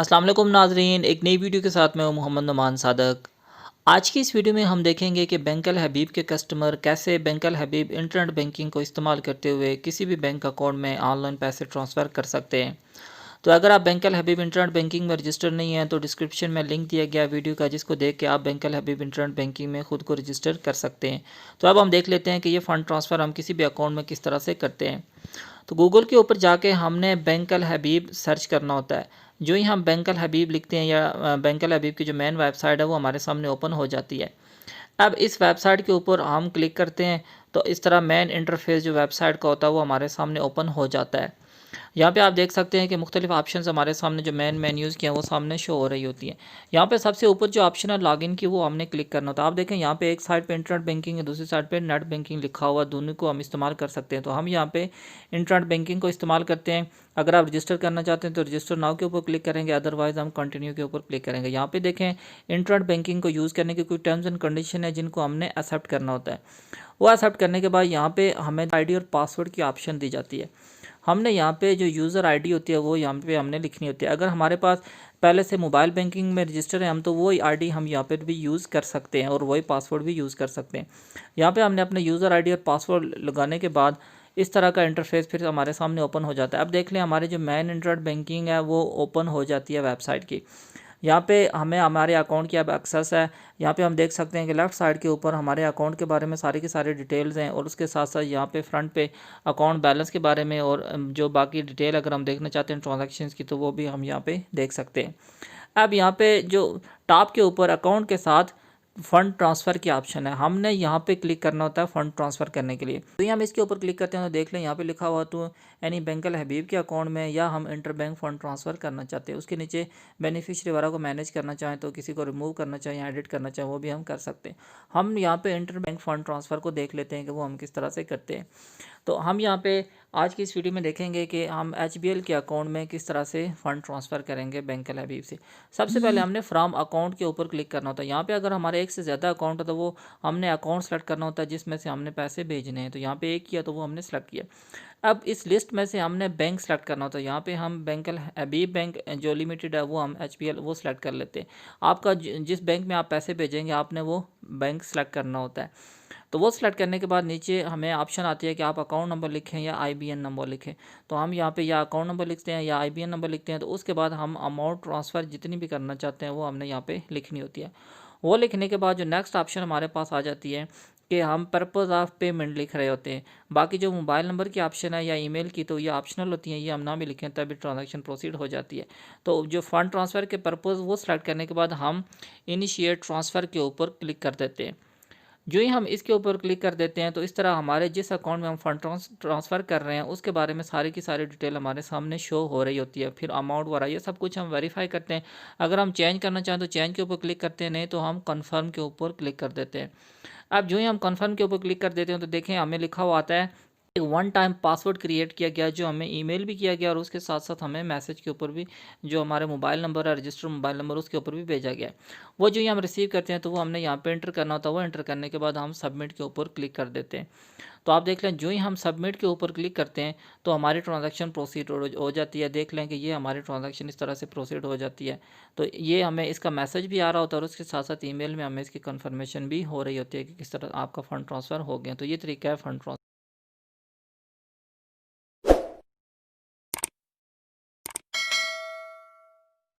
अस्सलाम वालेकुम नाजरीन, एक नई वीडियो के साथ मैं हूं मोहम्मद नुमान सादक। आज की इस वीडियो में हम देखेंगे कि बैंक अल हबीब के कस्टमर कैसे बैंक अल हबीब इंटरनेट बैंकिंग को इस्तेमाल करते हुए किसी भी बैंक अकाउंट में ऑनलाइन पैसे ट्रांसफ़र कर सकते हैं। तो अगर आप बैंक अल हबीब इंटरनेट बैंकिंग में रजिस्टर नहीं हैं तो डिस्क्रिप्शन में लिंक दिया गया वीडियो का, जिसको देख के आप बैंक अल हबीब इंटरनेट बैंकिंग में खुद को रजिस्टर कर सकते हैं। तो अब हम देख लेते हैं कि ये फ़ंड ट्रांसफ़र हम किसी भी अकाउंट में किस तरह से करते हैं। तो गूगल के ऊपर जाके हमने बैंक अल हबीब सर्च करना होता है। जो ही हम बैंक अल हबीब लिखते हैं या बैंक अल हबीब की जो मेन वेबसाइट है वो हमारे सामने ओपन हो जाती है। अब इस वेबसाइट के ऊपर हम क्लिक करते हैं तो इस तरह मेन इंटरफेस जो वेबसाइट का होता है वो हमारे सामने ओपन हो जाता है। यहाँ पे आप देख सकते हैं कि मुख्तलिफ ऑप्शंस हमारे सामने जो मेन मेन्यूज़ की हैं वो सामने शो हो रही होती हैं। यहाँ पे सबसे ऊपर जो ऑप्शन है लॉगिन की, वो हमने क्लिक करना होता है। आप देखें यहाँ पे एक साइड पे इंटरनेट बैंकिंग है, दूसरी साइड पे नेट बैंकिंग लिखा हुआ, दोनों को हम इस्तेमाल कर सकते हैं। तो हम यहाँ पे इंटरनेट बैंकिंग को इस्तेमाल करते हैं। अगर आप रजिस्टर करना चाहते हैं तो रजिस्टर नाउ के ऊपर क्लिक करेंगे, अदरवाइज़ हम कंटिन्यू के ऊपर क्लिक करेंगे। यहाँ पे देखें इंटरनेट बैंकिंग को यूज़ करने की कोई टर्म्स एंड कंडीशन है जिनको हमने एक्सेप्ट करना होता है। वो एक्सेप्ट करने के बाद यहाँ पे हमें आईडी और पासवर्ड की ऑप्शन दी जाती है। हमने यहाँ पे जो यूज़र आईडी होती है वो यहाँ पे हमने लिखनी होती है। अगर हमारे पास पहले से मोबाइल बैंकिंग में रजिस्टर है हम, तो वही आईडी हम यहाँ पे भी यूज़ कर सकते हैं और वही पासवर्ड भी यूज़ कर सकते हैं। यहाँ पे हमने अपने यूज़र आईडी और पासवर्ड लगाने के बाद इस तरह का इंटरफेस फिर हमारे सामने ओपन हो जाता है। अब देख लें हमारे जो मेन इंटरनेट बैंकिंग है वो ओपन हो जाती है वेबसाइट की। यहाँ पे हमें हमारे अकाउंट की अब एक्सेस है। यहाँ पे हम देख सकते हैं कि लेफ़्ट साइड के ऊपर हमारे अकाउंट के बारे में सारी की सारी डिटेल्स हैं और उसके साथ साथ यहाँ पे फ्रंट पे अकाउंट बैलेंस के बारे में और जो बाकी डिटेल अगर हम देखना चाहते हैं ट्रांजैक्शंस की, तो वो भी हम यहाँ पे देख सकते हैं। अब यहाँ पे जो टॉप के ऊपर अकाउंट के साथ फ़ंड ट्रांसफ़र की ऑप्शन है, हमने यहाँ पे क्लिक करना होता है फ़ंड ट्रांसफ़र करने के लिए। तो ये हम इसके ऊपर क्लिक करते हैं तो देख लें यहाँ पे लिखा हुआ तो यानी बैंक अल हबीब के अकाउंट में, या हम इंटर बैंक फ़ंड ट्रांसफ़र करना चाहते हैं। उसके नीचे बेनिफिशियरी वगैरह को मैनेज करना चाहें तो किसी को रिमूव करना चाहें या एडिट करना चाहें वो भी हम कर सकते हैं। हम यहाँ पे इंटर बैंक फ़ंड ट्रांसफ़र को देख लेते हैं कि वो हम किस तरह से करते हैं। तो हम यहाँ पे आज की इस वीडियो में देखेंगे कि हम एचबीएल के अकाउंट में किस तरह से फ़ंड ट्रांसफ़र करेंगे बैंक अल हबीब से। सबसे पहले हमने फ्रॉम अकाउंट के ऊपर क्लिक करना होता है। यहाँ पे अगर हमारे एक से ज़्यादा अकाउंट है तो वो हमने अकाउंट सेलेक्ट करना होता है जिसमें से हमने पैसे भेजने हैं। तो यहाँ पे एक किया तो वो हमने सेलेक्ट किया। अब इस लिस्ट में से हमने बैंक सेलेक्ट करना होता है। यहाँ पे हम बैंक अल हबीब बैंक जो लिमिटेड है वो हम एचबीएल वो सेलेक्ट कर लेते हैं। आपका जिस बैंक में आप पैसे भेजेंगे आपने वो बैंक सेलेक्ट करना होता है। तो वो सिलेक्ट करने के बाद नीचे हमें ऑप्शन आती है कि आप अकाउंट नंबर लिखें या आईबीएन नंबर लिखें। तो हम यहाँ पे या अकाउंट नंबर लिखते हैं या आईबीएन नंबर लिखते हैं। तो उसके बाद हम अमाउंट ट्रांसफ़र जितनी भी करना चाहते हैं वो हमने यहाँ पे लिखनी होती है। वो लिखने के बाद जो नेक्स्ट ऑप्शन हमारे पास आ जाती है कि हम पर्पज़ ऑफ पेमेंट लिख रहे होते हैं। बाकी जो मोबाइल नंबर की ऑप्शन है या ईमेल की, तो ये ऑप्शनल होती हैं, ये हम ना भी लिखें तभी ट्रांजैक्शन प्रोसीड हो जाती है। तो जो फ़ंड ट्रांसफ़र के पर्पज़ वो सिलेक्ट करने के बाद हम इनिशिएट ट्रांसफ़र के ऊपर क्लिक कर देते हैं। जो ही हम इसके ऊपर क्लिक कर देते हैं तो इस तरह हमारे जिस अकाउंट में हम फंड ट्रांसफ़र कर रहे हैं उसके बारे में सारी की सारी डिटेल हमारे सामने शो हो रही होती है। फिर अमाउंट वगैरह ये सब कुछ हम वेरीफाई करते हैं। अगर हम चेंज करना चाहें तो चेंज के ऊपर क्लिक करते हैं, नहीं तो हम कन्फर्म के ऊपर क्लिक कर देते हैं। अब जो ही हम कन्फर्म के ऊपर क्लिक कर देते हैं तो देखें हमें लिखा हुआ आता है एक वन टाइम पासवर्ड क्रिएट किया गया, जो हमें ईमेल भी किया गया और उसके साथ साथ हमें मैसेज के ऊपर भी जो हमारे मोबाइल नंबर है रजिस्टर मोबाइल नंबर उसके ऊपर भी भेजा गया है। वो जो ही हम रिसीव करते हैं तो वो हमने यहाँ पे एंटर करना होता है। वो एंटर करने के बाद हम सबमिट के ऊपर क्लिक कर देते हैं। तो आप देख लें जो ही हम सबमिट के ऊपर क्लिक करते हैं तो हमारी ट्रांजैक्शन प्रोसीड हो जाती है। देख लें कि ये हमारी ट्रांजैक्शन इस तरह से प्रोसीड हो जाती है। तो ये हमें इसका मैसेज भी आ रहा होता है और उसके साथ साथ ईमेल में हमें इसकी कंफर्मेशन भी हो रही होती है कि किस तरह आपका फ़ंड ट्रांसफ़र हो गया। तो ये तरीका है फ़ंड ट्रांसफ़र